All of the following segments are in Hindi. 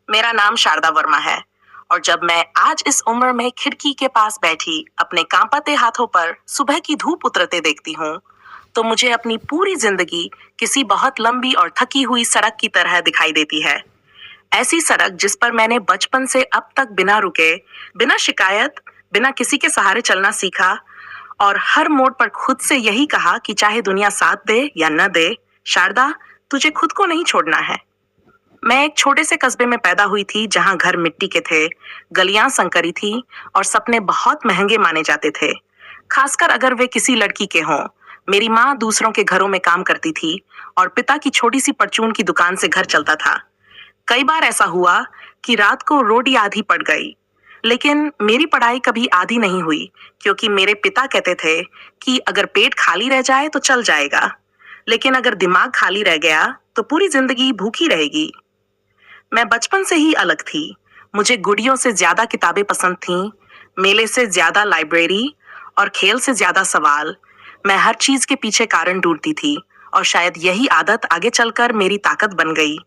मेरा नाम शारदा वर्मा है और जब मैं आज इस उम्र में खिड़की के पास बैठी अपने कांपते हाथों पर सुबह की धूप उतरते देखती हूँ, तो मुझे अपनी पूरी जिंदगी किसी बहुत लंबी और थकी हुई सड़क की तरह दिखाई देती है। ऐसी सड़क जिस पर मैंने बचपन से अब तक बिना रुके, बिना शिकायत, बिना किसी के सहारे चलना सीखा और हर मोड़ पर खुद से यही कहा कि चाहे दुनिया साथ दे या न दे, शारदा, तुझे खुद को नहीं छोड़ना है। मैं एक छोटे से कस्बे में पैदा हुई थी जहां घर मिट्टी के थे, गलियां संकरी थी और सपने बहुत महंगे माने जाते थे, खासकर अगर वे किसी लड़की के हों। मेरी माँ दूसरों के घरों में काम करती थी और पिता की छोटी सी परचून की दुकान से घर चलता था। कई बार ऐसा हुआ कि रात को रोटी आधी पड़ गई, लेकिन मेरी पढ़ाई कभी आधी नहीं हुई, क्योंकि मेरे पिता कहते थे कि अगर पेट खाली रह जाए तो चल जाएगा, लेकिन अगर दिमाग खाली रह गया तो पूरी जिंदगी भूखी रहेगी। मैं बचपन से ही अलग थी। मुझे गुड़ियों से ज्यादा किताबें पसंद थीं, मेले से ज्यादा लाइब्रेरी और खेल से ज्यादा सवाल। मैं हर चीज के पीछे कारण ढूंढती थी और शायद यही आदत आगे चलकर मेरी ताकत बन गई।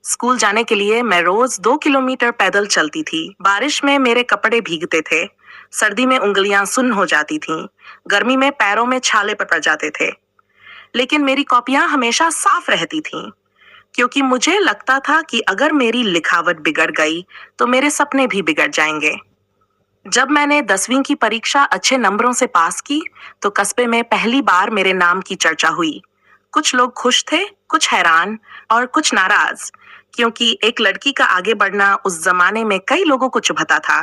स्कूल जाने के लिए मैं रोज 2 किलोमीटर पैदल चलती थी। बारिश में मेरे कपड़े भीगते थे, सर्दी में उंगलियां सुन्न हो जाती थीं, गर्मी में पैरों में छाले पड़ जाते थे, लेकिन मेरी कॉपियां हमेशा साफ रहती थीं, क्योंकि मुझे लगता था कि अगर मेरी लिखावट बिगड़ गई तो मेरे सपने भी बिगड़ जाएंगे। जब मैंने 10वीं की परीक्षा अच्छे नंबरों से पास की तो कस्बे में पहली बार मेरे नाम की चर्चा हुई। कुछ लोग खुश थे, कुछ हैरान और कुछ नाराज, क्योंकि एक लड़की का आगे बढ़ना उस जमाने में कई लोगों को चुभता था।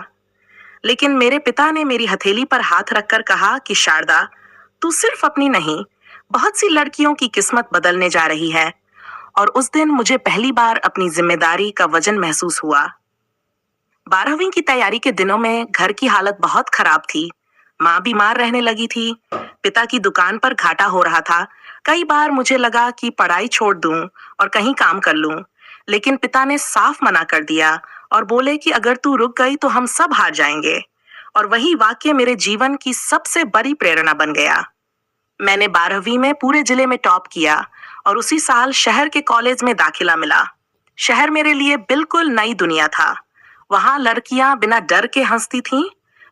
लेकिन मेरे पिता ने मेरी हथेली पर हाथ रखकर कहा कि शारदा, तू सिर्फ अपनी नहीं, बहुत सी लड़कियों की किस्मत बदलने जा रही है। और उस दिन मुझे पहली बार अपनी जिम्मेदारी का वजन महसूस हुआ। 12वीं की तैयारी के दिनों में घर की हालत बहुत खराब थी। माँ बीमार रहने लगी थी, पिता की दुकान पर घाटा हो रहा था। कई बार मुझे लगा कि पढ़ाई छोड़ दूं और कहीं काम कर लूं, लेकिन पिता ने साफ मना कर दिया और बोले कि अगर तू रुक गई तो हम सब हार जाएंगे। और वही वाक्य मेरे जीवन की सबसे बड़ी प्रेरणा बन गया। मैंने 12वीं में पूरे जिले में टॉप किया और उसी साल शहर के कॉलेज में दाखिला मिला। शहर मेरे लिए बिल्कुल नई दुनिया था। वहां लड़कियां बिना डर के हंसती थीं,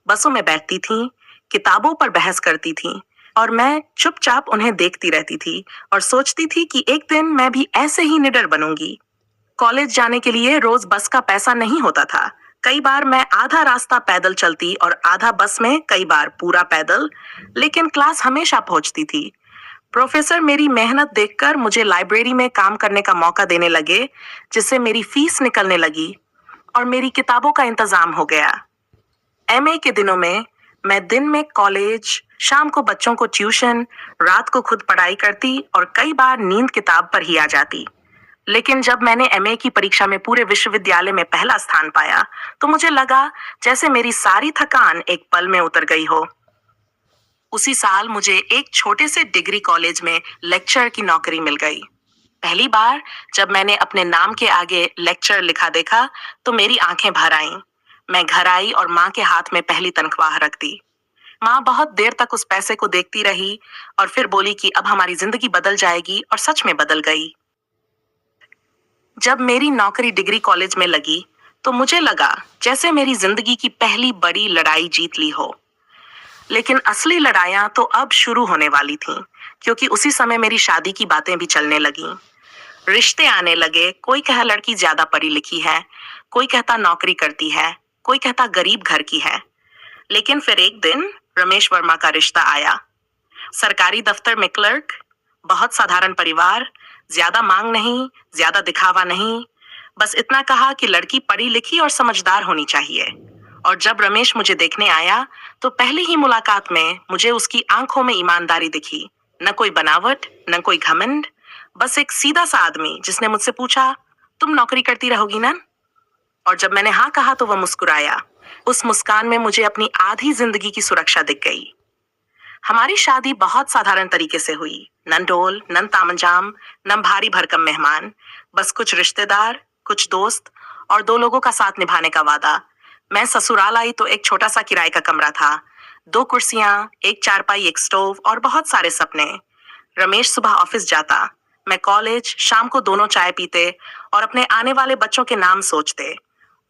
बसों में बैठती थीं, किताबों पर बहस करती थीं और मैं चुपचाप उन्हें देखती रहती थी और सोचती थी कि एक दिन मैं भी ऐसे ही निडर बनूंगी। कॉलेज जाने के लिए रोज बस का पैसा नहीं होता था। कई बार मैं आधा रास्ता पैदल चलती और आधा बस में, कई बार पूरा पैदल, लेकिन क्लास हमेशा पहुंचती थी। प्रोफेसर मेरी मेहनत देखकर मुझे लाइब्रेरी में काम करने का मौका देने लगे, जिससे मेरी फीस निकलने लगी और मेरी किताबों का इंतजाम हो गया। एमए के दिनों में मैं दिन में कॉलेज, शाम को बच्चों को ट्यूशन, रात को खुद पढ़ाई करती और कई बार नींद किताब पर ही आ जाती। लेकिन जब मैंने एमए की परीक्षा में पूरे विश्वविद्यालय में पहला स्थान पाया तो मुझे लगा जैसे मेरी सारी थकान एक पल में उतर गई हो। उसी साल मुझे एक छोटे से डिग्री कॉलेज में लेक्चर की नौकरी मिल गई। पहली बार जब मैंने अपने नाम के आगे लेक्चर लिखा देखा तो मेरी आंखें भर आईं। मैं घर आई और माँ के हाथ में पहली तनख्वाह रख दी। माँ बहुत देर तक उस पैसे को देखती रही और फिर बोली कि अब हमारी जिंदगी बदल जाएगी, और सच में बदल गई। जब मेरी नौकरी डिग्री कॉलेज में लगी तो मुझे लगा जैसे मेरी जिंदगी की पहली बड़ी लड़ाई जीत ली हो। लेकिन असली लड़ाइयां तो अब शुरू होने वाली थीं, क्योंकि उसी समय मेरी शादी की बातें भी चलने लगीं। रिश्ते आने लगे। कोई कहा लड़की ज्यादा पढ़ी लिखी है, कोई कहता नौकरी करती है, कोई कहता गरीब घर की है। लेकिन फिर एक दिन रमेश वर्मा का रिश्ता आया। सरकारी दफ्तर में क्लर्क, बहुत साधारण परिवार, ज्यादा मांग नहीं, ज्यादा दिखावा नहीं, बस इतना कहा कि लड़की पढ़ी लिखी और समझदार होनी चाहिए। और जब रमेश मुझे देखने आया तो पहली ही मुलाकात में मुझे उसकी आंखों में ईमानदारी दिखी। न कोई बनावट, न कोई घमंड, बस एक सीधा सा आदमी जिसने मुझसे पूछा, तुम नौकरी करती रहोगी ना? और जब मैंने हाँ कहा तो वह मुस्कुराया। उस मुस्कान में मुझे अपनी आधी जिंदगी की सुरक्षा दिख गई। हमारी शादी बहुत साधारण तरीके से हुई। न ढोल, न तामझाम, न भारी भरकम मेहमान, बस कुछ रिश्तेदार, कुछ दोस्त और 2 लोगों का साथ निभाने का वादा। मैं ससुराल आई तो एक छोटा सा किराए का कमरा था, 2 कुर्सियां, एक चारपाई, एक स्टोव और बहुत सारे सपने। रमेश सुबह ऑफिस जाता, मैं कॉलेज, शाम को दोनों चाय पीते और अपने आने वाले बच्चों के नाम सोचते।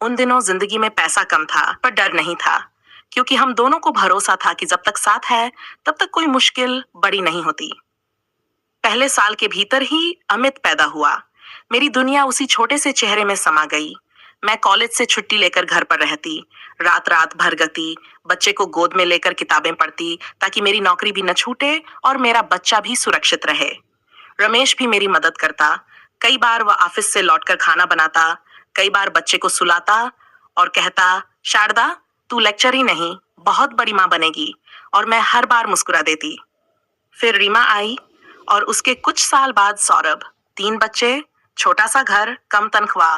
उन दिनों जिंदगी में पैसा कम था, पर डर नहीं था, क्योंकि हम दोनों को भरोसा था कि जब तक साथ है, तब तक कोई मुश्किल बड़ी नहीं होती। पहले साल के भीतर ही अमित पैदा हुआ। मेरी दुनिया उसी छोटे से चेहरे में समा गई। मैं कॉलेज से छुट्टी लेकर घर पर रहती, रात रात भर गती, बच्चे को गोद में लेकर किताबें पढ़ती ताकि मेरी नौकरी भी न छूटे और मेरा बच्चा भी सुरक्षित रहे। रमेश भी मेरी मदद करता। कई बार वह ऑफिस से लौटकर खाना बनाता, कई बार बच्चे को सुलाता और कहता, शारदा, तू लेक्चर ही नहीं, बहुत बड़ी माँ बनेगी। और मैं हर बार मुस्कुरा देती। फिर रीमा आई और उसके कुछ साल बाद सौरभ। 3 बच्चे, छोटा सा घर, कम तनख्वाह,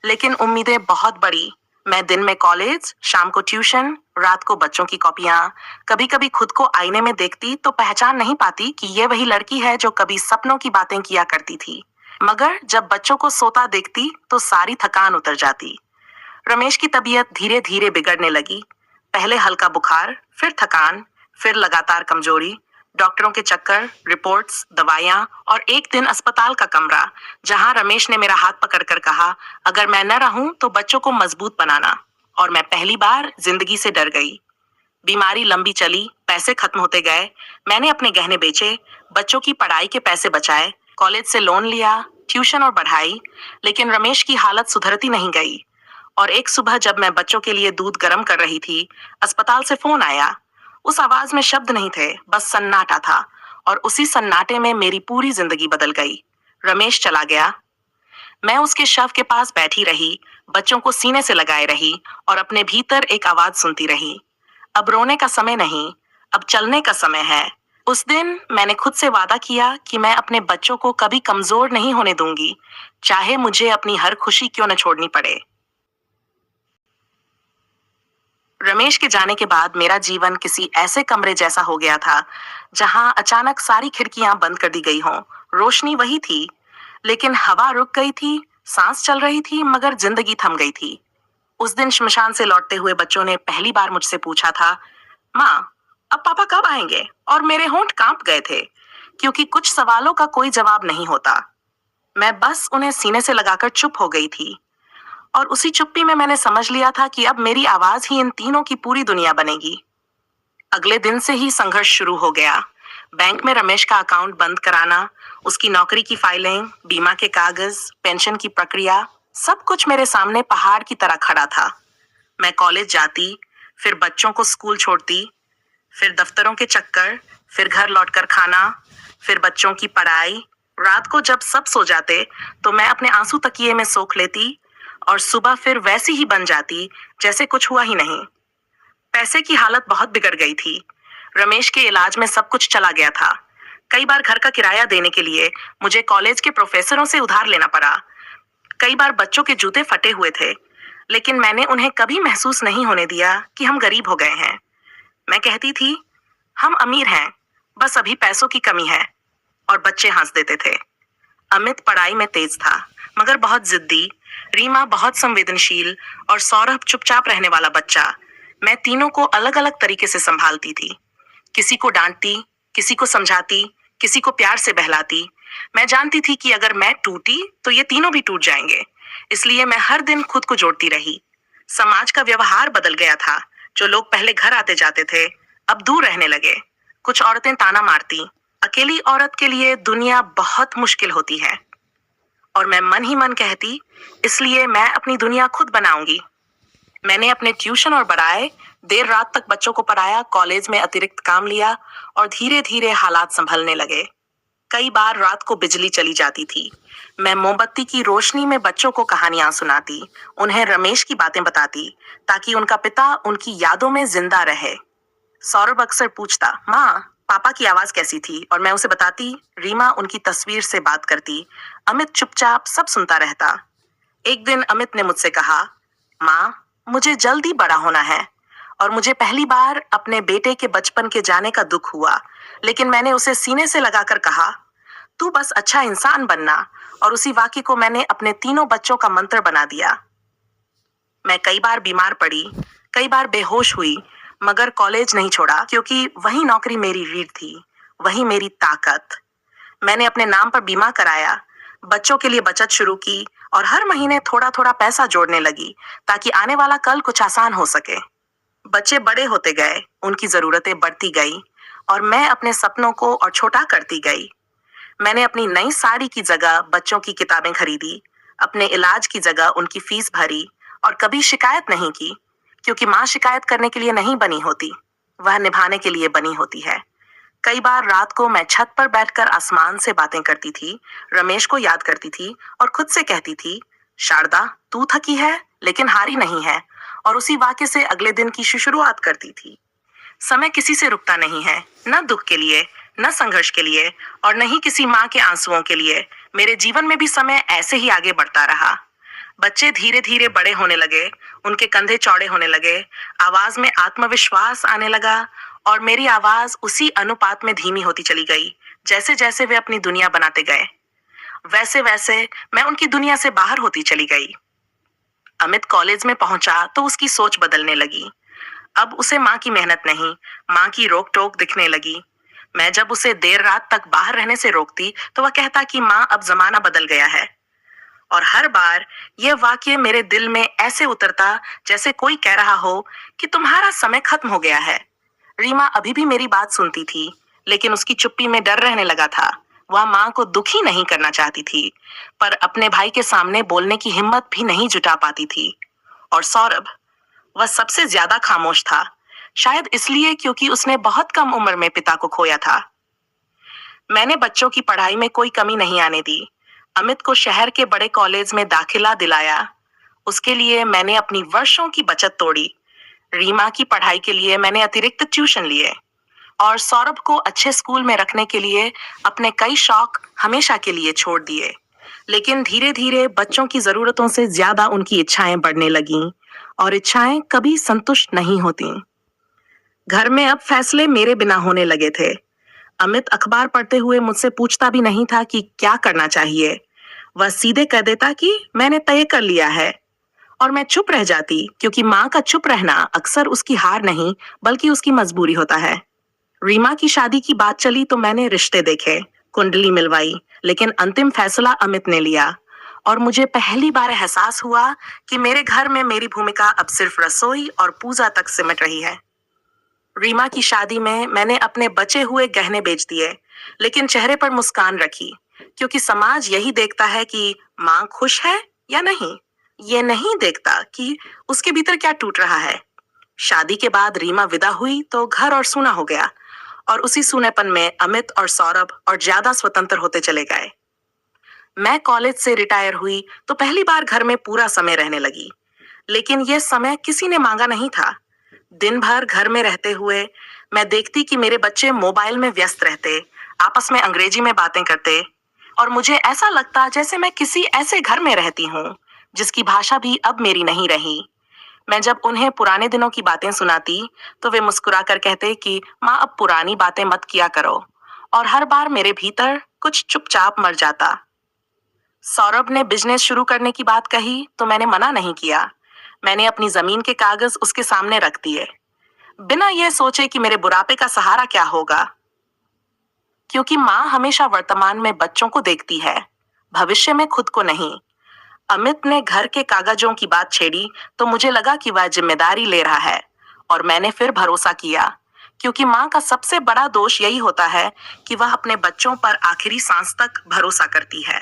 लेकिन उम्मीदें बहुत बड़ी। मैं दिन में कॉलेज, शाम को ट्यूशन, रात को बच्चों की कॉपियां। कभी कभी खुद को आईने में देखती तो पहचान नहीं पाती कि ये वही लड़की है जो कभी सपनों की बातें किया करती थी। मगर जब बच्चों को सोता देखती तो सारी थकान उतर जाती। रमेश की तबीयत धीरे धीरे बिगड़ने लगी। पहले हल्का बुखार, फिर थकान, फिर लगातार कमजोरी, डॉक्टरों के चक्कर, रिपोर्ट्स, दवाइयां और एक दिन अस्पताल का कमरा, जहां रमेश ने मेरा हाथ पकड़कर कहा, अगर मैं न रहूं तो बच्चों को मजबूत बनाना। और मैं पहली बार जिंदगी से डर गई। बीमारी लंबी चली, पैसे खत्म होते गए। मैंने अपने गहने बेचे, बच्चों की पढ़ाई के पैसे बचाए, कॉलेज से लोन लिया, ट्यूशन और बढ़ाई, लेकिन रमेश की हालत सुधरती नहीं गई। और एक सुबह जब मैं बच्चों के लिए दूध गर्म कर रही थी, अस्पताल से फोन आया। उस आवाज में शब्द नहीं थे, बस सन्नाटा था। और उसी सन्नाटे में मेरी पूरी जिंदगी बदल गई। रमेश चला गया। मैं उसके शव के पास बैठी रही, बच्चों को सीने से लगाए रही और अपने भीतर एक आवाज सुनती रही, अब रोने का समय नहीं, अब चलने का समय है। उस दिन मैंने खुद से वादा किया कि मैं अपने बच्चों को कभी कमजोर नहीं होने दूंगी, चाहे मुझे अपनी हर खुशी क्यों न छोड़नी पड़े। रमेश के जाने के बाद मेरा जीवन किसी ऐसे कमरे जैसा हो गया था जहां अचानक सारी खिड़कियां बंद कर दी गई हों। रोशनी वही थी, लेकिन हवा रुक गई थी, सांस चल रही थी, मगर जिंदगी थम गई थी। उस दिन श्मशान से लौटते हुए बच्चों ने पहली बार मुझसे पूछा था, माँ, अब पापा कब आएंगे? और मेरे होंठ कांप गए थे, क्योंकि कुछ सवालों का कोई जवाब नहीं होता। मैं बस उन्हें सीने से लगाकर चुप हो गई थी। और उसी चुप्पी में मैंने समझ लिया था कि अब मेरी आवाज ही इन तीनों की पूरी दुनिया बनेगी। अगले दिन से ही संघर्ष शुरू हो गया। बैंक में रमेश का अकाउंट बंद कराना, उसकी नौकरी की फाइलें, बीमा के कागज, पेंशन की प्रक्रिया, सब कुछ मेरे सामने पहाड़ की तरह खड़ा था। मैं कॉलेज जाती, फिर बच्चों को स्कूल छोड़ती, फिर दफ्तरों के चक्कर, फिर घर लौटकर खाना, फिर बच्चों की पढ़ाई। रात को जब सब सो जाते तो मैं अपने आंसू तकिए में सोख लेती और सुबह फिर वैसी ही बन जाती जैसे कुछ हुआ ही नहीं। पैसे की हालत बहुत बिगड़ गई थी। रमेश के इलाज में सब कुछ चला गया था। कई बार घर का किराया देने के लिए मुझे कॉलेज के प्रोफेसरों से उधार लेना पड़ा। कई बार बच्चों के जूते फटे हुए थे, लेकिन मैंने उन्हें कभी महसूस नहीं होने दिया कि हम गरीब हो गए हैं। मैं कहती थी, हम अमीर हैं, बस अभी पैसों की कमी है। और बच्चे हंस देते थे। अमित पढ़ाई में तेज था, मगर बहुत जिद्दी। रीमा बहुत संवेदनशील और सौरभ चुपचाप रहने वाला बच्चा। मैं तीनों को अलग अलग तरीके से संभालती थी। किसी को डांटती, किसी को समझाती, किसी को प्यार से बहलाती। मैं जानती थी कि अगर मैं टूटी तो ये तीनों भी टूट जाएंगे, इसलिए मैं हर दिन खुद को जोड़ती रही। समाज का व्यवहार बदल गया था। जो लोग पहले घर आते जाते थे, अब दूर रहने लगे। कुछ औरतें ताना मारती, अकेली औरत के लिए दुनिया बहुत मुश्किल होती है। और मैं मन ही मन कहती, इसलिए मैं अपनी दुनिया खुद बनाऊंगी। मैंने अपने ट्यूशन और बढ़ाए, देर रात तक बच्चों को पढ़ाया, कॉलेज में अतिरिक्त काम लिया और धीरे धीरे हालात संभलने लगे। कई बार रात को बिजली चली जाती थी। मैं मोमबत्ती की रोशनी में बच्चों को कहानियां सुनाती, उन्हें रमेश की बातें बताती, ताकि उनका पिता उनकी यादों में जिंदा रहे। सौरभ अक्सर पूछता, माँ, पापा की आवाज कैसी थी? और मैं उसे बताती। रीमा उनकी तस्वीर से बात करती। अमित चुपचाप सब सुनता रहता। एक दिन अमित ने मुझसे कहा, माँ, मुझे जल्दी बड़ा होना है। और मुझे पहली बार अपने बेटे के बचपन के जाने का दुख हुआ, लेकिन मैंने उसे सीने से लगाकर कहा, तू बस अच्छा इंसान बनना। और उसी वाक्य को मैंने अपने तीनों बच्चों का मंत्र बना दिया। मैं कई बार बीमार पड़ी, कई बार बेहोश हुई, मगर कॉलेज नहीं छोड़ा, क्योंकि वही नौकरी मेरी रीढ़ थी, वही मेरी ताकत। मैंने अपने नाम पर बीमा कराया, बच्चों के लिए बचत शुरू की और हर महीने थोड़ा थोड़ा पैसा जोड़ने लगी ताकि आने वाला कल कुछ आसान हो सके। बच्चे बड़े होते गए, उनकी जरूरतें बढ़ती गई और मैं अपने सपनों को और छोटा करती गई। मैंने अपनी नई साड़ी की जगह बच्चों की किताबें खरीदी, अपने इलाज की जगह उनकी फीस भरी और कभी शिकायत नहीं की, क्योंकि माँ शिकायत करने के लिए नहीं बनी होती, वह निभाने के लिए बनी होती है। कई बार रात को मैं छत पर बैठकर आसमान से बातें करती थी, रमेश को याद करती थी और खुद से कहती थी, शारदा, तू थकी है लेकिन हारी नहीं है, और उसी वाक्य से अगले दिन की शुरुआत करती थी। समय किसी से रुकता नहीं है, न दुख के लिए, न संघर्ष के लिए और न ही किसी माँ के आंसुओं के लिए। मेरे जीवन में भी समय ऐसे ही आगे बढ़ता रहा। बच्चे धीरे धीरे बड़े होने लगे, उनके कंधे चौड़े होने लगे, आवाज में आत्मविश्वास आने लगा और मेरी आवाज उसी अनुपात में धीमी होती चली गई। जैसे जैसे वे अपनी दुनिया बनाते गए, वैसे वैसे मैं उनकी दुनिया से बाहर होती चली गई। अमित कॉलेज में पहुंचा तो उसकी सोच बदलने लगी। अब उसे माँ की मेहनत नहीं, माँ की रोक टोक दिखने लगी। मैं जब उसे देर रात तक बाहर रहने से रोकती तो वह कहता कि माँ, अब जमाना बदल गया है। और हर बार यह वाक्य मेरे दिल में ऐसे उतरता जैसे कोई कह रहा हो कि तुम्हारा समय खत्म हो गया है। रीमा अभी भी मेरी बात सुनती थी, लेकिन उसकी चुप्पी में डर रहने लगा था। वह माँ को दुखी नहीं करना चाहती थी, पर अपने भाई के सामने बोलने की हिम्मत भी नहीं जुटा पाती थी। और सौरभ, वह सबसे ज्यादा खामोश था, शायद इसलिए क्योंकि उसने बहुत कम उम्र में पिता को खोया था। मैंने बच्चों की पढ़ाई में कोई कमी नहीं आने दी। अमित को शहर के बड़े कॉलेज में दाखिला दिलाया। उसके लिए मैंने अपनी वर्षों की बचत तोड़ी। रीमा की पढ़ाई के लिए मैंने अतिरिक्त ट्यूशन लिए और सौरभ को अच्छे स्कूल में रखने के लिए अपने कई शौक हमेशा के लिए छोड़ दिए। लेकिन धीरे धीरे बच्चों की जरूरतों से ज्यादा उनकी इच्छाएं बढ़ने लगीं और इच्छाएं कभी संतुष्ट नहीं होती। घर में अब फैसले मेरे बिना होने लगे थे। अमित अखबार पढ़ते हुए मुझसे पूछता भी नहीं था कि क्या करना चाहिए। वह सीधे कह देता कि मैंने तय कर लिया है, और मैं चुप रह जाती, क्योंकि माँ का चुप रहना अक्सर उसकी हार नहीं बल्कि उसकी मजबूरी होता है। रीमा की शादी की बात चली तो मैंने रिश्ते देखे, कुंडली मिलवाई, लेकिन अंतिम फैसला अमित ने लिया। और मुझे पहली बार एहसास हुआ कि मेरे घर में मेरी भूमिका अब सिर्फ रसोई और पूजा तक सिमट रही है। रीमा की शादी में मैंने अपने बचे हुए गहने बेच दिए, लेकिन चेहरे पर मुस्कान रखी, क्योंकि समाज यही देखता है कि माँ खुश है या नहीं। ये नहीं देखता कि उसके भीतर क्या टूट रहा है। शादी के बाद रीमा विदा हुई तो घर और सूना हो गया, और उसी सूनेपन में अमित और सौरभ और ज्यादा स्वतंत्र होते चले गए। मैं कॉलेज से रिटायर हुई तो पहली बार घर में पूरा समय रहने लगी, लेकिन यह समय किसी ने मांगा नहीं था। दिन भर घर में रहते हुए मैं देखती कि मेरे बच्चे मोबाइल में व्यस्त रहते, आपस में अंग्रेजी में बातें करते, और मुझे ऐसा लगता जैसे मैं किसी ऐसे घर में रहती हूँ जिसकी भाषा भी अब मेरी नहीं रही। मैं जब उन्हें पुराने दिनों की बातें सुनाती तो वे मुस्कुराकर कहते कि माँ, अब पुरानी बातें मत किया करो, और हर बार मेरे भीतर कुछ चुपचाप मर जाता। सौरभ ने बिजनेस शुरू करने की बात कही तो मैंने मना नहीं किया। मैंने अपनी जमीन के कागज उसके सामने रख दिए, बिना यह सोचे कि मेरे बुढ़ापे का सहारा क्या होगा, क्योंकि माँ हमेशा वर्तमान में बच्चों को देखती है, भविष्य में खुद को नहीं। अमित ने घर के कागजों की बात छेड़ी तो मुझे लगा कि वह जिम्मेदारी ले रहा है, और मैंने फिर भरोसा किया, क्योंकि माँ का सबसे बड़ा दोष यही होता है कि वह अपने बच्चों पर आखिरी सांस तक भरोसा करती है।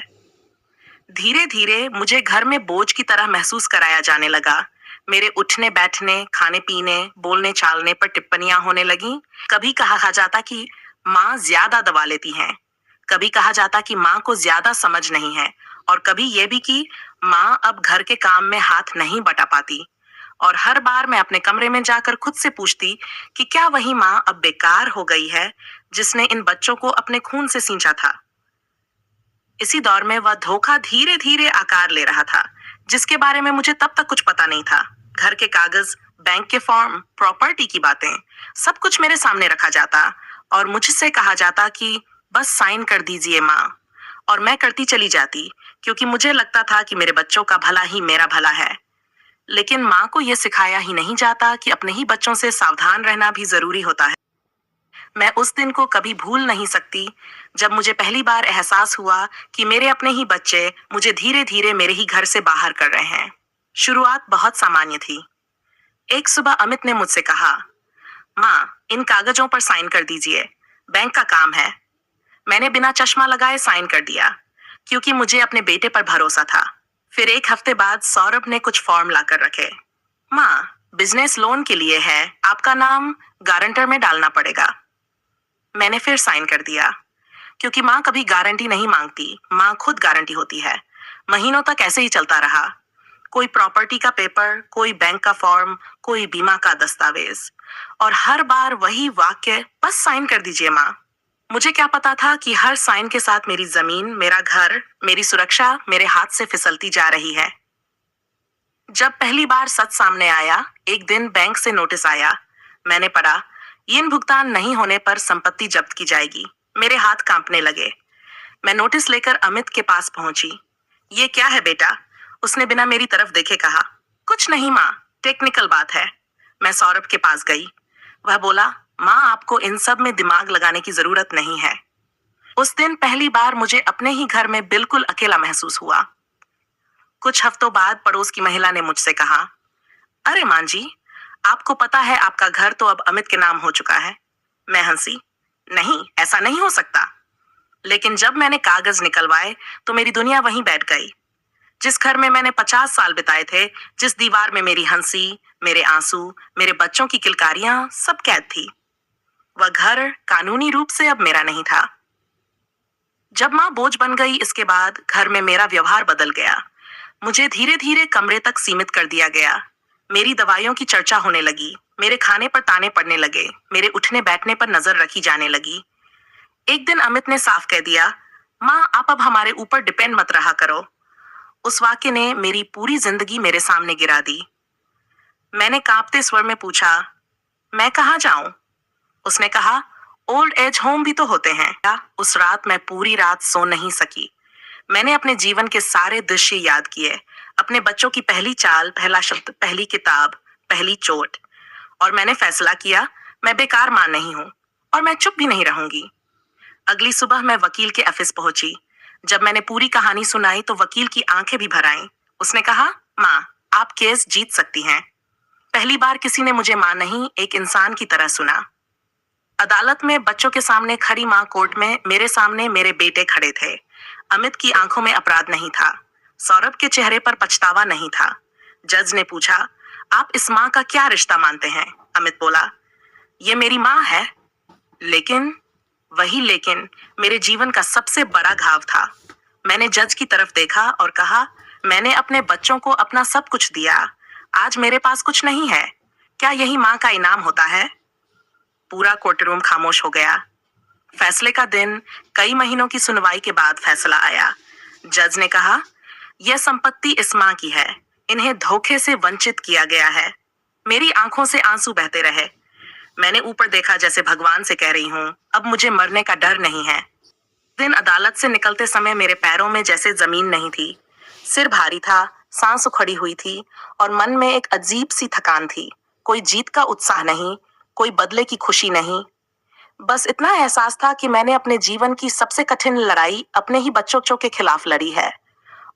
धीरे धीरे मुझे घर में बोझ की तरह महसूस कराया जाने लगा। मेरे उठने बैठने, खाने पीने, बोलने चालने पर टिप्पणियां होने लगी। कभी कहा जाता कि माँ ज्यादा दबा लेती हैं, कभी कहा जाता कि माँ को ज्यादा समझ नहीं है, और कभी यह भी कि माँ अब घर के काम में हाथ नहीं बटा पाती। और हर बार मैं अपने कमरे में जाकर खुद से पूछती कि क्या वही माँ अब बेकार हो गई है जिसने इन बच्चों को अपने खून से सींचा था। इसी दौर में वह धोखा धीरे धीरे आकार ले रहा था, जिसके बारे में मुझे तब तक कुछ पता नहीं था। घर के कागज, बैंक के फॉर्म, प्रॉपर्टी की बातें, सब कुछ मेरे सामने रखा जाता और मुझसे कहा जाता कि बस साइन कर दीजिए माँ, और मैं करती चली जाती, क्योंकि मुझे लगता था कि मेरे बच्चों का भला ही मेरा भला है। लेकिन माँ को यह सिखाया ही नहीं जाता कि अपने ही बच्चों से सावधान रहना भी जरूरी होता है। मैं उस दिन को कभी भूल नहीं सकती जब मुझे पहली बार एहसास हुआ कि मेरे अपने ही बच्चे मुझे धीरे धीरे मेरे ही घर से बाहर कर रहे हैं। शुरुआत बहुत सामान्य थी। एक सुबह अमित ने मुझसे कहा, माँ, इन कागजों पर साइन कर दीजिए, बैंक का काम है। मैंने बिना चश्मा लगाए साइन कर दिया, क्योंकि मुझे अपने बेटे पर भरोसा था। फिर एक हफ्ते बाद सौरभ ने कुछ फॉर्म लाकर रखे। माँ, बिजनेस लोन के लिए है, आपका नाम गारंटर में डालना पड़ेगा। मैंने फिर साइन कर दिया, क्योंकि माँ कभी गारंटी नहीं मांगती, माँ खुद गारंटी होती है। महीनों तक ऐसे ही चलता रहा। कोई प्रॉपर्टी का पेपर, कोई बैंक का फॉर्म, कोई बीमा का दस्तावेज, और हर बार वही वाक्य, बस साइन कर दीजिए माँ। मुझे क्या पता था कि हर साइन के साथ मेरी जमीन, मेरा घर, मेरी सुरक्षा मेरे हाथ से फिसलती जा रही है। जब पहली बार सच सामने आया, एक दिन बैंक से नोटिस आया। मैंने पढ़ा, इन भुगतान नहीं होने पर संपत्ति जब्त की जाएगी। मेरे हाथ कांपने लगे। मैं नोटिस लेकर अमित के पास पहुंची। ये क्या है बेटा? उसने बिना मेरी तरफ देखे कहा। कुछ नहीं माँ, टेक्निकल बात है। मैं सौरभ के पास गई। वह बोला, माँ, आपको इन सब में दिमाग लगाने की जरूरत नहीं है। उस दिन पहली बार मुझे अपने ही घर में बिल्कुल अकेला महसूस हुआ। कुछ हफ्तों बाद पड़ोस की महिला ने मुझसे कहा, अरे मां जी, आपको पता है आपका घर तो अब अमित के नाम हो चुका है। मैं हंसी, नहीं, ऐसा नहीं हो सकता। लेकिन जब मैंने कागज निकलवाए तो मेरी दुनिया वहीं बैठ गई। जिस घर में मैंने 50 साल बिताए थे, जिस दीवार में मेरी हंसी, मेरे आंसू, मेरे बच्चों की किलकारियां सब कैद थी, वह घर कानूनी रूप से अब मेरा नहीं था। जब माँ बोझ बन गई, इसके बाद घर में मेरा व्यवहार बदल गया। मुझे धीरे धीरे कमरे तक सीमित कर दिया गया। मेरी दवाइयों की चर्चा होने लगी, मेरे खाने पर ताने पड़ने लगे, मेरे उठने बैठने पर नजर रखी जाने लगी। एक दिन अमित ने साफ कह दिया, माँ, आप अब हमारे ऊपर डिपेंड मत रहा करो। उस वाक्य ने मेरी पूरी जिंदगी मेरे सामने गिरा दी। मैंने कांपते स्वर में पूछा, मैं कहाँ जाऊं? उसने कहा, ओल्ड एज होम भी तो होते हैं। उस रात मैं पूरी रात सो नहीं सकी। मैंने अपने जीवन के सारे दृश्य याद किए, अपने बच्चों की पहली चाल, पहला शब्द, पहली किताब, पहली चोट, और मैंने फैसला किया, मैं बेकार मां नहीं हूं और मैं चुप भी नहीं रहूंगी। अगली सुबह मैं वकील के ऑफिस पहुंची। जब मैंने पूरी कहानी सुनाई तो वकील की आंखें भी भर आईं। उसने कहा, माँ, आप केस जीत सकती हैं। पहली बार किसी ने मुझे माँ नहीं, एक इंसान की तरह सुना। अदालत में बच्चों के सामने खड़ी माँ, कोर्ट में मेरे सामने मेरे बेटे खड़े थे। अमित की आंखों में अपराध नहीं था, सौरभ के चेहरे पर पछतावा नहीं था। जज ने पूछा, आप इस माँ का क्या रिश्ता मानते हैं? अमित बोला, ये मेरी माँ है। लेकिन, वही लेकिन मेरे जीवन का सबसे बड़ा घाव था। मैंने जज की तरफ देखा और कहा, मैंने अपने बच्चों को अपना सब कुछ दिया, आज मेरे पास कुछ नहीं है। क्या यही माँ का इनाम होता है? पूरा कोर्टरूम खामोश हो गया। फैसले का दिन, कई महीनों की सुनवाई के बाद फैसला आया। जज ने कहा, यह संपत्ति इस माँ की है, इन्हें धोखे से वंचित किया गया है। मेरी आंखों से आंसू बहते रहे। मैंने ऊपर देखा, जैसे भगवान से कह रही हूँ, अब मुझे मरने का डर नहीं है। दिन अदालत से निकलते समय मेरे पैरों में जैसे जमीन नहीं थी। सिर भारी था, सांस उखड़ी हुई थी और मन में एक अजीब सी थकान थी। कोई जीत का उत्साह नहीं, कोई बदले की खुशी नहीं। बस इतना एहसास था कि मैंने अपने जीवन की सबसे कठिन लड़ाई अपने ही बच्चों के खिलाफ लड़ी है,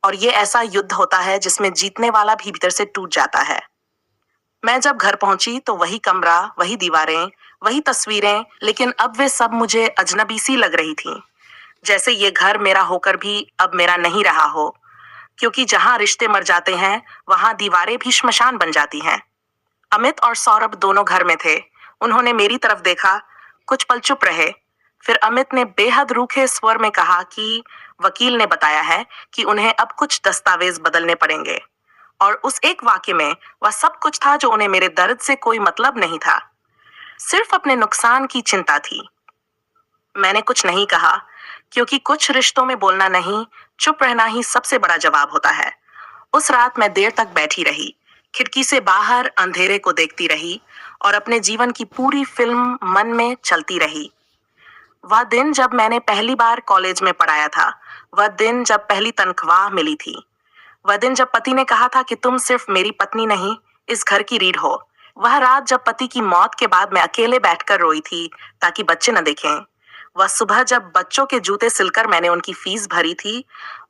और ये ऐसा युद्ध होता है जिसमें जीतने वाला भी भीतर से टूट जाता है। मैं जब घर पहुंची तो वही कमरा, वही दीवारें, वही तस्वीरें, लेकिन अब वे सब मुझे अजनबी सी लग रही थीं। जैसे ये घर मेरा होकर भी अब मेरा नहीं रहा हो, क्योंकि जहां रिश्ते मर जाते हैं, वहां दीवारें भी श्मशान बन जाती हैं। अमित और सौरभ दोनों घर में थे। उन्होंने मेरी तरफ देखा, कुछ पल चुप रहे। फिर अमित ने बेहद रूखे स्वर में कहा कि वकील ने बताया है कि उन्हें अब कुछ दस्तावेज बदलने पड़ेंगे। और उस एक वाक्य में वह सब कुछ था जो उन्हें मेरे दर्द से कोई मतलब नहीं था, सिर्फ अपने नुकसान की चिंता थी। मैंने कुछ नहीं कहा, क्योंकि कुछ रिश्तों में बोलना नहीं, चुप रहना ही सबसे बड़ा जवाब होता है। उस रात मैं देर तक बैठी रही, खिड़की से बाहर अंधेरे को देखती रही और अपने जीवन की पूरी फिल्म मन में चलती रही। वह दिन जब मैंने पहली बार कॉलेज में पढ़ाया था, वह दिन जब पहली तनख्वाह मिली थी, वह दिन जब पति ने कहा था कि तुम सिर्फ मेरी पत्नी नहीं, इस घर की रीढ़ हो। वह रात जब पति की मौत के बाद मैं अकेले बैठकर रोई थी ताकि बच्चे न देखें। वह सुबह जब बच्चों के जूते सिलकर मैंने उनकी फीस भरी थी।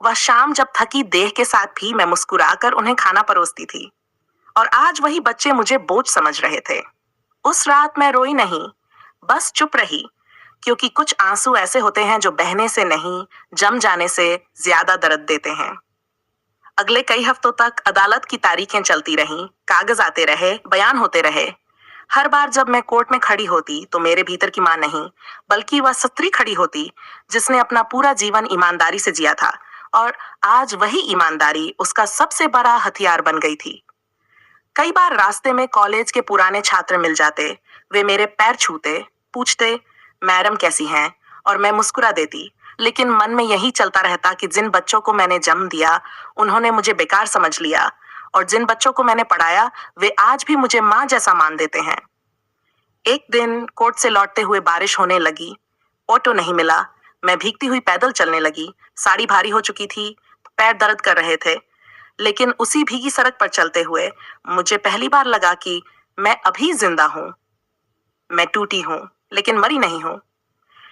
वह शाम जब थकी देह के साथ भी मैं मुस्कुराकर उन्हें खाना परोसती थी। और आज वही बच्चे मुझे बोझ समझ रहे थे। उस रात मैं रोई नहीं, बस चुप रही, क्योंकि कुछ आंसू ऐसे होते हैं जो बहने से नहीं, जम जाने से ज्यादा दर्द देते हैं। अगले कई हफ्तों तक अदालत की तारीखें चलती रहीं, कागज आते रहे, बयान होते रहे। हर बार जब मैं कोर्ट में खड़ी होती तो मेरे भीतर की मां नहीं, बल्कि वह स्त्री खड़ी होती जिसने अपना पूरा जीवन ईमानदारी से जिया था, और आज वही ईमानदारी उसका सबसे बड़ा हथियार बन गई थी। कई बार रास्ते में कॉलेज के पुराने छात्र मिल जाते। वे मेरे पैर छूते, पूछते मैडम कैसी हैं, और मैं मुस्कुरा देती। लेकिन मन में यही चलता रहता कि जिन बच्चों को मैंने जन्म दिया उन्होंने मुझे बेकार समझ लिया, और जिन बच्चों को मैंने पढ़ाया वे आज भी मुझे माँ जैसा मान देते हैं। एक दिन कोर्ट से लौटते हुए बारिश होने लगी। ऑटो नहीं मिला। मैं भीगती हुई पैदल चलने लगी। साड़ी भारी हो चुकी थी, पैर दर्द कर रहे थे। लेकिन उसी भीगी सड़क पर चलते हुए मुझे पहली बार लगा कि मैं अभी जिंदा हूं। मैं टूटी हूं, लेकिन मरी नहीं हूं।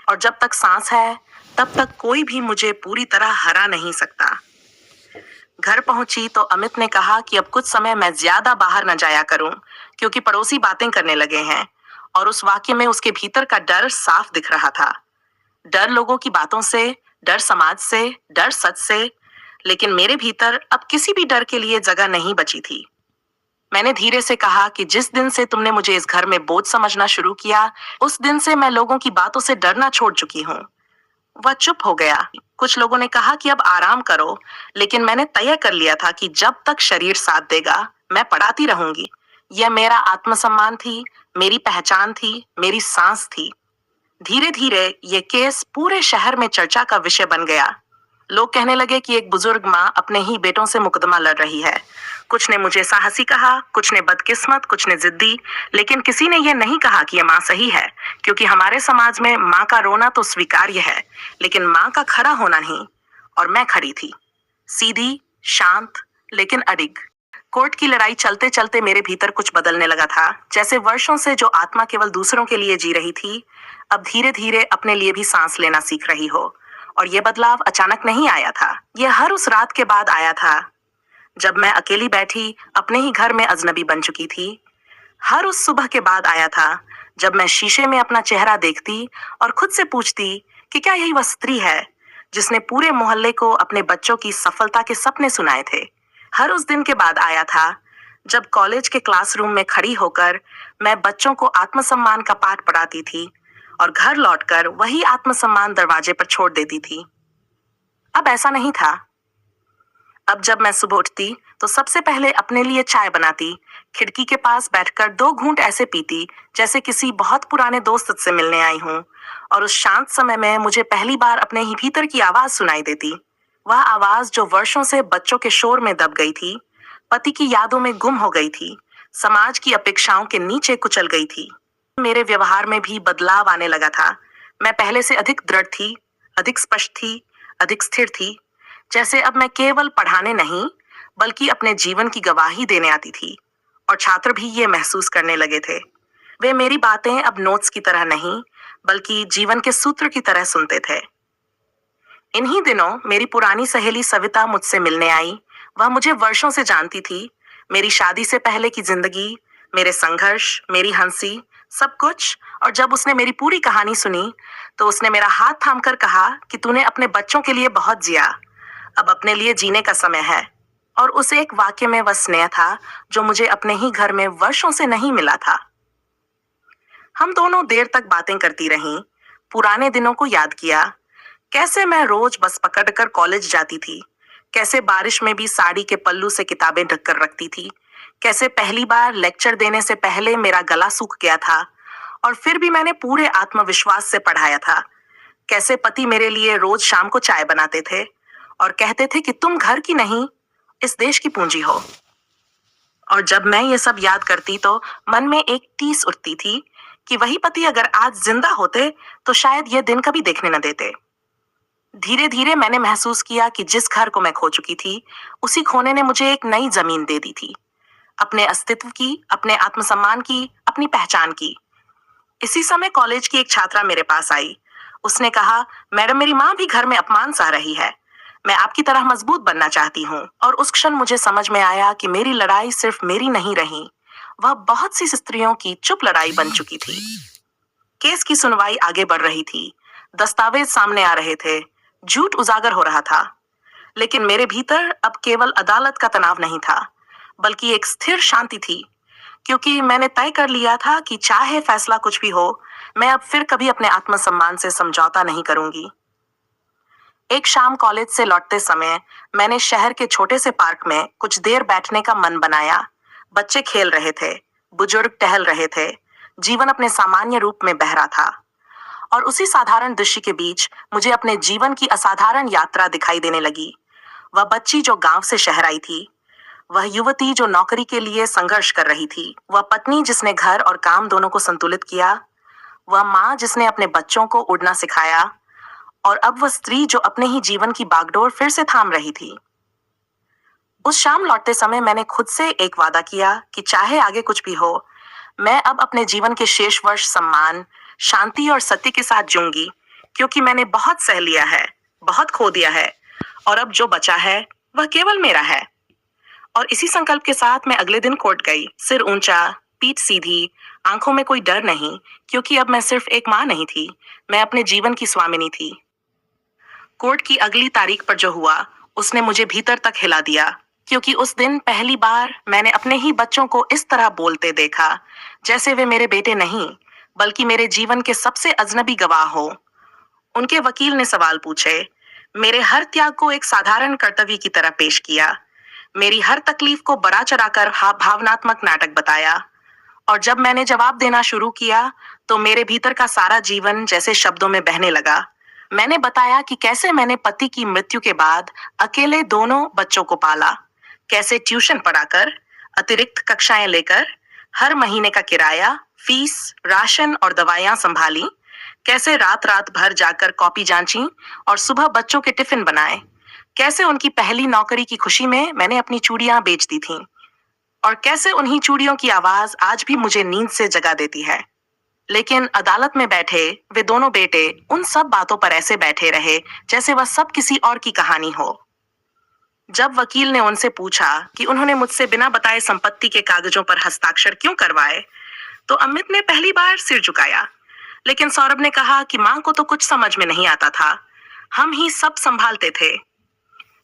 और जब तक सांस है तब तक कोई भी मुझे पूरी तरह हरा नहीं सकता। घर पहुंची तो अमित ने कहा कि अब कुछ समय मैं ज्यादा बाहर न जाया करूं, क्योंकि पड़ोसी बातें करने लगे हैं। और उस वाक्य में उसके भीतर का डर साफ दिख रहा था। डर लोगों की बातों से, डर समाज से, डर सच से। लेकिन मेरे भीतर अब किसी भी डर के लिए जगह नहीं बची थी। मैंने धीरे से कहा कि जिस दिन से तुमने मुझे इस घर में बोझ समझना शुरू किया, उस दिन से मैं लोगों की बातों से डरना छोड़ चुकी हूँ। वह चुप हो गया। कुछ लोगों ने कहा कि अब आराम करो, लेकिन मैंने तय कर लिया था कि जब तक शरीर साथ देगा मैं पढ़ाती रहूंगी। यह मेरा आत्मसम्मान थी, मेरी पहचान थी, मेरी सांस थी। धीरे धीरे ये केस पूरे शहर में चर्चा का विषय बन गया। लोग कहने लगे कि एक बुजुर्ग माँ अपने ही बेटों से मुकदमा लड़ रही है। कुछ ने मुझे साहसी कहा, कुछ ने बदकिस्मत, कुछ ने जिद्दी, लेकिन किसी ने यह नहीं कहा कि यह माँ सही है, क्योंकि हमारे समाज में माँ का रोना तो स्वीकार्य है, लेकिन माँ का खड़ा होना नहीं। और मैं खड़ी थी, सीधी, शांत, लेकिन अडिग। कोर्ट की लड़ाई चलते चलते मेरे भीतर कुछ बदलने लगा था। जैसे वर्षों से जो आत्मा केवल दूसरों के लिए जी रही थी, अब धीरे धीरे अपने लिए भी सांस लेना सीख रही हो। और यह बदलाव अचानक नहीं आया था, यह हर उस रात के बाद आया था जब मैं अकेली बैठी अपने ही घर में अजनबी बन चुकी थी। हर उस सुबह के बाद आया था जब मैं शीशे में अपना चेहरा देखती और खुद से पूछती कि क्या यही वह स्त्री है जिसने पूरे मोहल्ले को अपने बच्चों की सफलता के सपने सुनाए थे। हर उस दिन के बाद आया था जब कॉलेज के क्लासरूम में खड़ी होकर मैं बच्चों को आत्मसम्मान का पाठ पढ़ाती थी, और घर लौटकर वही आत्मसम्मान दरवाजे पर छोड़ देती थी। अब ऐसा नहीं था। अब जब मैं सुबह उठती तो सबसे पहले अपने लिए चाय बनाती, खिड़की के पास बैठकर 2 घूंट ऐसे पीती जैसे किसी बहुत पुराने दोस्त से मिलने आई हूँ। और उस शांत समय में मुझे पहली बार अपने ही भीतर की आवाज सुनाई देती। वह आवाज जो वर्षों से बच्चों के शोर में दब गई थी, पति की यादों में गुम हो गई थी, समाज की अपेक्षाओं के नीचे कुचल गई थी। मेरे व्यवहार में भी बदलाव आने लगा था। मैं पहले से अधिक दृढ़ थी, अधिक स्पष्ट थी, अधिक स्थिर थी। जैसे अब मैं केवल पढ़ाने नहीं, बल्कि अपने जीवन की गवाही देने आती थी। और छात्र भी ये महसूस करने लगे थे। वे मेरी बातें अब नोट्स की तरह नहीं, बल्कि जीवन के सूत्र की तरह सुनते थे। इन्हीं दिनों मेरी पुरानी सहेली सविता मुझसे मिलने आई। वह मुझे वर्षों से जानती थी, मेरी शादी से पहले की जिंदगी, मेरे संघर्ष, मेरी हंसी, सब कुछ। और जब उसने मेरी पूरी कहानी सुनी तो उसने मेरा हाथ थामकर कहा कि तूने अपने बच्चों के लिए बहुत जिया, अब अपने लिए जीने का समय है। और उस एक वाक्य में वह स्नेह था जो मुझे अपने ही घर में वर्षों से नहीं मिला था। हम दोनों देर तक बातें करती रहीं, पुराने दिनों को याद किया। कैसे मैं रोज बस पकड़कर कॉलेज जाती थी, कैसे बारिश में भी साड़ी के पल्लू से किताबें ढककर रखती थी, कैसे पहली बार लेक्चर देने से पहले मेरा गला सूख गया था और फिर भी मैंने पूरे आत्मविश्वास से पढ़ाया था। कैसे पति मेरे लिए रोज शाम को चाय बनाते थे और कहते थे कि तुम घर की नहीं, इस देश की पूंजी हो। और जब मैं ये सब याद करती तो मन में एक टीस उठती थी कि वही पति अगर आज जिंदा होते तो शायद ये दिन कभी देखने न देते। धीरे धीरे मैंने महसूस किया कि जिस घर को मैं खो चुकी थी, उसी खोने ने मुझे एक नई जमीन दे दी थी। अपने अस्तित्व की, अपने आत्मसम्मान की, अपनी पहचान की। इसी समय कॉलेज की एक छात्रा मेरे पास आई। उसने कहा, मैडम मेरी माँ भी घर में अपमान सह रही है। मैं आपकी तरह मजबूत बनना चाहती हूँ। और उस क्षण मुझे समझ में आया कि मेरी लड़ाई सिर्फ मेरी नहीं रही, वह बहुत सी स्त्रियों की चुप लड़ाई बन चुकी थी। केस की सुनवाई आगे बढ़ रही थी, दस्तावेज सामने आ रहे थे, झूठ उजागर हो रहा था। लेकिन मेरे भीतर अब केवल अदालत का तनाव नहीं था, बल्कि एक स्थिर शांति थी, क्योंकि मैंने तय कर लिया था कि चाहे फैसला कुछ भी हो, मैं अब फिर कभी अपने आत्मसम्मान से समझौता नहीं करूंगी। एक शाम कॉलेज से लौटते समय मैंने शहर के छोटे से पार्क में कुछ देर बैठने का मन बनाया। बच्चे खेल रहे थे, बुजुर्ग टहल रहे थे, जीवन अपने सामान्य रूप में बह रहा था। और उसी साधारण दृश्य के बीच मुझे अपने जीवन की असाधारण यात्रा दिखाई देने लगी। वह बच्ची जो गांव से शहर आई थी, वह युवती जो नौकरी के लिए संघर्ष कर रही थी, वह पत्नी जिसने घर और काम दोनों को संतुलित किया, वह माँ जिसने अपने बच्चों को उड़ना सिखाया, और अब वह स्त्री जो अपने ही जीवन की बागडोर फिर से थाम रही थी। उस शाम लौटते समय मैंने खुद से एक वादा किया कि चाहे आगे कुछ भी हो, मैं अब अपने जीवन के शेष वर्ष सम्मान, शांति और सत्य के साथ जीऊंगी, क्योंकि मैंने बहुत सह लिया है, बहुत खो दिया है, और अब जो बचा है वह केवल मेरा है। और इसी संकल्प के साथ मैं अगले दिन कोर्ट गई, सिर ऊंचा, पीठ सीधी, आंखों में कोई डर नहीं, क्योंकि अब मैं सिर्फ एक माँ नहीं थी, मैं अपने जीवन की स्वामिनी थी। कोर्ट की अगली तारीख पर जो हुआ, उसने मुझे भीतर तक हिला दिया, क्योंकि उस दिन पहली बार मैंने अपने ही बच्चों को इस तरह बोलते देखा, जैसे वे मेरे बेटे नहीं, बल्कि मेरे जीवन के सबसे अजनबी गवाह हो। उनके वकील ने सवाल पूछे, मेरे हर त्याग को एक साधारण कर्तव्य की तरह पेश किया, मेरी हर तकलीफ को बड़ा चढ़ाकर भावनात्मक नाटक बताया। और जब मैंने जवाब देना शुरू किया, तो मेरे भीतर का सारा जीवन जैसे शब्दों में बहने लगा। मैंने बताया कि कैसे मैंने पति की मृत्यु के बाद अकेले दोनों बच्चों को पाला, कैसे ट्यूशन पढ़ाकर, अतिरिक्त कक्षाएं लेकर, हर महीने का किराया, फीस, राशन और दवाइयां संभाली, कैसे रात रात भर जाकर कॉपी जांची और सुबह बच्चों के टिफिन बनाए, कैसे उनकी पहली नौकरी की खुशी में मैंने अपनी चूड़ियां बेच दी थीं, और कैसे उन्हीं चूड़ियों की आवाज आज भी मुझे नींद से जगा देती है। लेकिन अदालत में बैठे वे दोनों बेटे उन सब बातों पर ऐसे बैठे रहे जैसे वह सब किसी और की कहानी हो। जब वकील ने उनसे पूछा कि उन्होंने मुझसे बिना बताए संपत्ति के कागजों पर हस्ताक्षर क्यों करवाए, तो अमित ने पहली बार सिर झुकाया। लेकिन सौरभ ने कहा कि मां को तो कुछ समझ में नहीं आता था, हम ही सब संभालते थे।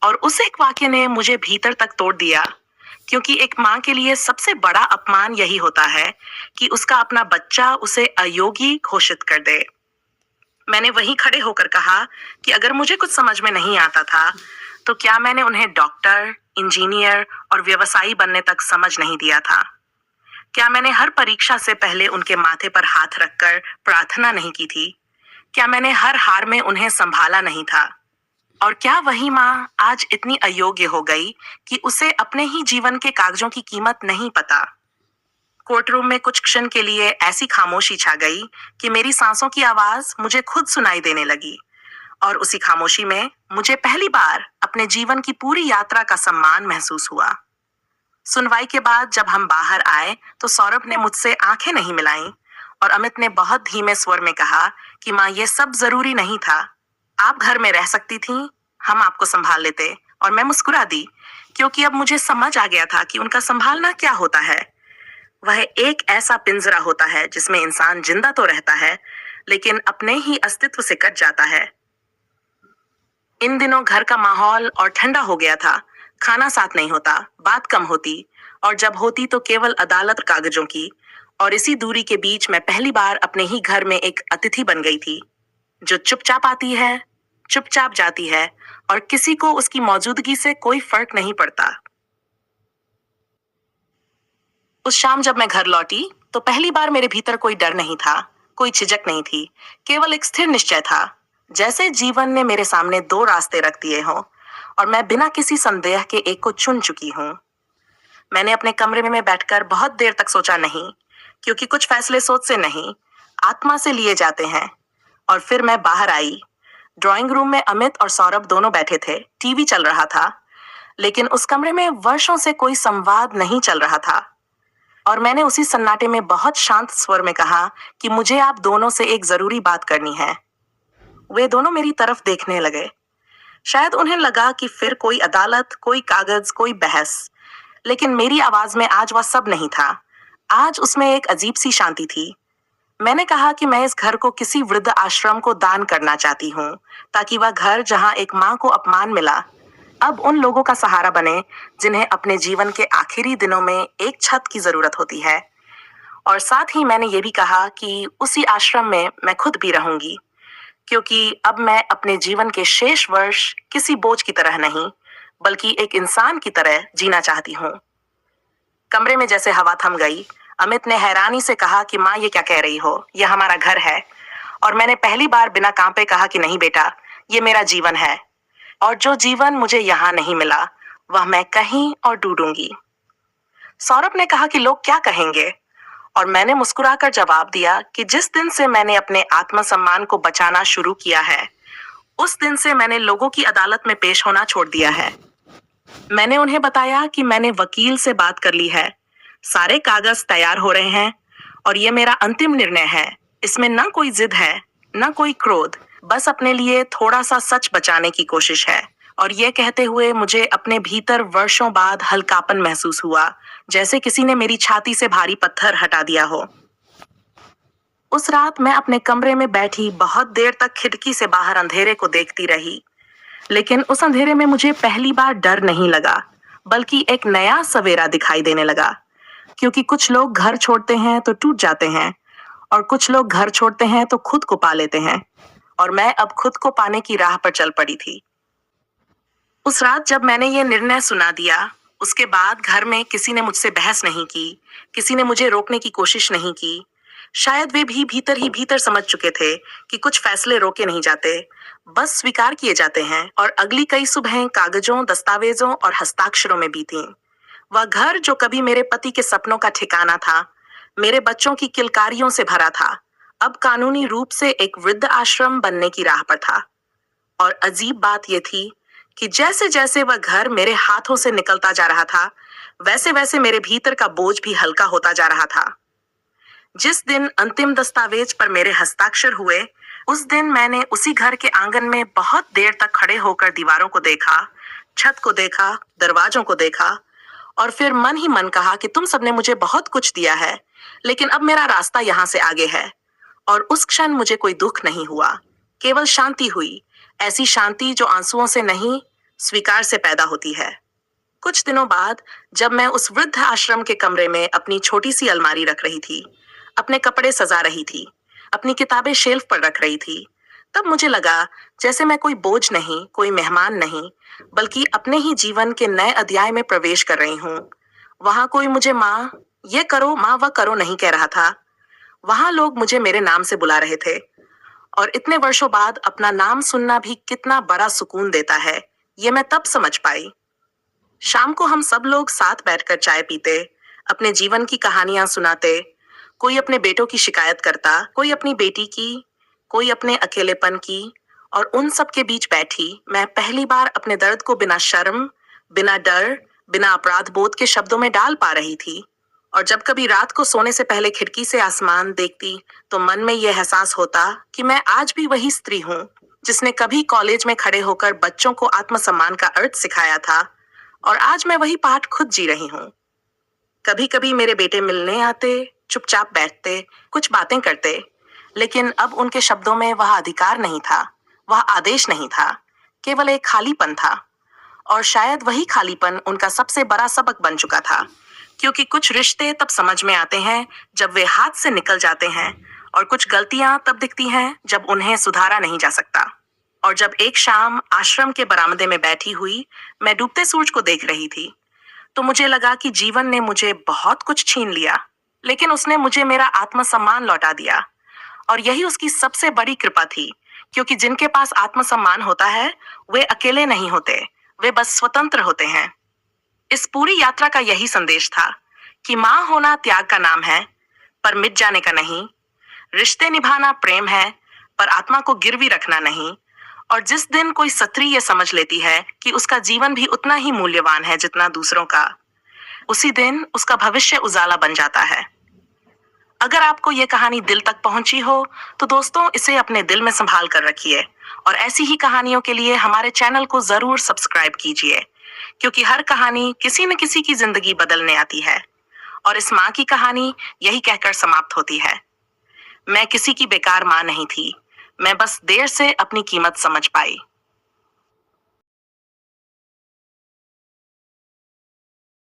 और उस एक वाक्य ने मुझे भीतर तक तोड़ दिया, क्योंकि एक माँ के लिए सबसे बड़ा अपमान यही होता है कि उसका अपना बच्चा उसे अयोग्य घोषित कर दे। मैंने वहीं खड़े होकर कहा कि अगर मुझे कुछ समझ में नहीं आता था, तो क्या मैंने उन्हें डॉक्टर, इंजीनियर और व्यवसायी बनने तक समझ नहीं दिया था? क्या मैंने हर परीक्षा से पहले उनके माथे पर हाथ रखकर प्रार्थना नहीं की थी? क्या मैंने हर हार में उन्हें संभाला नहीं था? और क्या वही माँ आज इतनी अयोग्य हो गई कि उसे अपने ही जीवन के कागजों की कीमत नहीं पता? कोर्टरूम में कुछ क्षण के लिए ऐसी खामोशी छा गई कि मेरी सांसों की आवाज मुझे खुद सुनाई देने लगी। और उसी खामोशी में मुझे पहली बार अपने जीवन की पूरी यात्रा का सम्मान महसूस हुआ। सुनवाई के बाद जब हम बाहर आए, तो सौरभ ने मुझसे आंखें नहीं मिलाईं, और अमित ने बहुत धीमे स्वर में कहा कि माँ, ये सब जरूरी नहीं था, आप घर में रह सकती थीं, हम आपको संभाल लेते। और मैं मुस्कुरा दी, क्योंकि अब मुझे समझ आ गया था कि उनका संभालना क्या होता है। वह एक ऐसा पिंजरा होता है जिसमें इंसान जिंदा तो रहता है, लेकिन अपने ही अस्तित्व से कट जाता है। इन दिनों घर का माहौल और ठंडा हो गया था, खाना साथ नहीं होता, बात कम होती, और जब होती तो केवल अदालत कागजों की। और इसी दूरी के बीच मैं पहली बार अपने ही घर में एक अतिथि बन गई थी, जो चुपचाप आती है, चुपचाप जाती है, और किसी को उसकी मौजूदगी से कोई फर्क नहीं पड़ता। उस शाम जब मैं घर लौटी, तो पहली बार मेरे भीतर कोई डर नहीं था, कोई झिझक नहीं थी, केवल एक स्थिर निश्चय था, जैसे जीवन ने मेरे सामने दो रास्ते रख दिए हों, और मैं बिना किसी संदेह के एक को चुन चुकी हूँ। मैंने अपने कमरे में बैठकर बहुत देर तक सोचा नहीं, क्योंकि कुछ फैसले सोच से नहीं, आत्मा से लिए जाते हैं। और फिर मैं बाहर आई। ड्राइंग रूम में अमित और सौरभ दोनों बैठे थे, टीवी चल रहा था, लेकिन उस कमरे में वर्षों से कोई संवाद नहीं चल रहा था। और मैंने उसी सन्नाटे में बहुत शांत स्वर में कहा कि मुझे आप दोनों से एक जरूरी बात करनी है। वे दोनों मेरी तरफ देखने लगे। शायद उन्हें लगा कि फिर कोई अदालत, कोई कागज, कोई बहस। लेकिन मेरी आवाज में आज वह सब नहीं था। आज उसमें एक अजीब सी शांति थी। मैंने कहा कि मैं इस घर को किसी वृद्ध आश्रम को दान करना चाहती हूँ, ताकि वह घर जहाँ एक माँ को अपमान मिला अब उन लोगों का सहारा बने जिन्हें अपने जीवन के आखिरी दिनों में एक छत की जरूरत होती है। और साथ ही मैंने ये भी कहा कि उसी आश्रम में मैं खुद भी रहूंगी, क्योंकि अब मैं अपने जीवन के शेष वर्ष किसी बोझ की तरह नहीं, बल्कि एक इंसान की तरह जीना चाहती हूँ। कमरे में जैसे हवा थम गई। अमित ने हैरानी से कहा कि माँ, ये क्या कह रही हो? यह हमारा घर है। और मैंने पहली बार बिना कांपे कहा कि नहीं बेटा, ये मेरा जीवन है, और जो जीवन मुझे यहाँ नहीं मिला वह मैं कहीं और ढूंढूंगी। सौरभ ने कहा कि लोग क्या कहेंगे? और मैंने मुस्कुराकर जवाब दिया कि जिस दिन से मैंने अपने आत्मसम्मान को बचाना शुरू किया है, उस दिन से मैंने लोगों की अदालत में पेश होना छोड़ दिया है। मैंने उन्हें बताया कि मैंने वकील से बात कर ली है, सारे कागज तैयार हो रहे हैं, और ये मेरा अंतिम निर्णय है। इसमें ना कोई जिद है, ना कोई क्रोध, बस अपने लिए थोड़ा सा सच बचाने की कोशिश है। और ये कहते हुए मुझे अपने भीतर वर्षों बाद हल्कापन महसूस हुआ, जैसे किसी ने मेरी छाती से भारी पत्थर हटा दिया हो। उस रात मैं अपने कमरे में बैठी बहुत देर तक खिड़की से बाहर अंधेरे को देखती रही। लेकिन उस अंधेरे में मुझे पहली बार डर नहीं लगा, बल्कि एक नया सवेरा दिखाई देने लगा। क्योंकि कुछ लोग घर छोड़ते हैं तो टूट जाते हैं, और कुछ लोग घर छोड़ते हैं तो खुद को पा लेते हैं। और मैं अब खुद को पाने की राह पर चल पड़ी थी। उस रात जब मैंने ये निर्णय सुना दिया, उसके बाद घर में किसी ने मुझसे बहस नहीं की, किसी ने मुझे रोकने की कोशिश नहीं की। शायद वे भी भीतर ही भीतर समझ चुके थे कि कुछ फैसले रोके नहीं जाते, बस स्वीकार किए जाते हैं। और अगली कई सुबहें कागजों, दस्तावेजों और हस्ताक्षरों में बीती। वह घर जो कभी मेरे पति के सपनों का ठिकाना था, मेरे बच्चों की किलकारियों से भरा था, अब कानूनी रूप से एक वृद्ध आश्रम बनने की राह पर था। और अजीब बात यह थी कि जैसे जैसे वह घर मेरे हाथों से निकलता जा रहा था, वैसे वैसे मेरे भीतर का बोझ भी हल्का होता जा रहा था। जिस दिन अंतिम दस्तावेज पर मेरे हस्ताक्षर हुए, उस दिन मैंने उसी घर के आंगन में बहुत देर तक खड़े होकर दीवारों को देखा, छत को देखा, दरवाजों को देखा, और फिर मन ही मन कहा कि तुम सबने मुझे बहुत कुछ दिया है, लेकिन अब मेरा रास्ता यहाँ से आगे है। और उस क्षण मुझे कोई दुख नहीं हुआ, केवल शांति हुई, ऐसी शांति जो आंसुओं से नहीं, स्वीकार से पैदा होती है। कुछ दिनों बाद जब मैं उस वृद्ध आश्रम के कमरे में अपनी छोटी सी अलमारी रख रही थी, अपने कपड़े सजा रही थी, अपनी किताबें शेल्फ पर रख रही थी, तब मुझे लगा जैसे मैं कोई बोझ नहीं, कोई मेहमान नहीं, बल्कि अपने ही जीवन के नए अध्याय में प्रवेश कर रही हूँ। वहां कोई मुझे माँ, ये करो माँ, वह करो नहीं कह रहा था। वहां लोग मुझे मेरे नाम से बुला रहे थे। और इतने वर्षों बाद अपना नाम सुनना भी कितना बड़ा सुकून देता है, ये मैं तब समझ पाई। शाम को हम सब लोग साथ बैठकर चाय पीते, अपने जीवन की कहानियां सुनाते। कोई अपने बेटों की शिकायत करता, कोई अपनी बेटी की, कोई अपने अकेलेपन की। और उन सब के बीच बैठी मैं पहली बार अपने दर्द को बिना शर्म, बिना डर, बिना अपराध बोध के शब्दों में डाल पा रही थी। और जब कभी रात को सोने से पहले खिड़की से आसमान देखती, तो मन में यह एहसास होता कि मैं आज भी वही स्त्री हूँ जिसने कभी कॉलेज में खड़े होकर बच्चों को आत्मसम्मान का अर्थ सिखाया था, और आज मैं वही पाठ खुद जी रही हूँ। कभी कभी मेरे बेटे मिलने आते, चुपचाप बैठते, कुछ बातें करते, लेकिन अब उनके शब्दों में वह अधिकार नहीं था, वह आदेश नहीं था, केवल एक खालीपन था। और शायद वही खालीपन उनका सबसे बड़ा सबक बन चुका था, क्योंकि कुछ रिश्ते तब समझ में आते हैं जब वे हाथ से निकल जाते हैं, और कुछ गलतियां तब दिखती हैं जब उन्हें सुधारा नहीं जा सकता। और जब एक शाम आश्रम के बरामदे में बैठी हुई मैं डूबते सूरज को देख रही थी, तो मुझे लगा कि जीवन ने मुझे बहुत कुछ छीन लिया, लेकिन उसने मुझे मेरा आत्मसम्मान लौटा दिया। और यही उसकी सबसे बड़ी कृपा थी, क्योंकि जिनके पास आत्मसम्मान होता है वे अकेले नहीं होते, वे बस स्वतंत्र होते हैं। इस पूरी यात्रा का यही संदेश था कि माँ होना त्याग का नाम है, पर मिट जाने का नहीं। रिश्ते निभाना प्रेम है, पर आत्मा को गिरवी रखना नहीं। और जिस दिन कोई स्त्री ये समझ लेती है कि उसका जीवन भी उतना ही मूल्यवान है जितना दूसरों का, उसी दिन उसका भविष्य उजाला बन जाता है। अगर आपको ये कहानी दिल तक पहुंची हो, तो दोस्तों इसे अपने दिल में संभाल कर रखिए और ऐसी ही कहानियों के लिए हमारे चैनल को जरूर सब्सक्राइब कीजिए, क्योंकि हर कहानी किसी न किसी की जिंदगी बदलने आती है। और इस माँ की कहानी यही कहकर समाप्त होती है, मैं किसी की बेकार माँ नहीं थी, मैं बस देर से अपनी कीमत समझ पाई।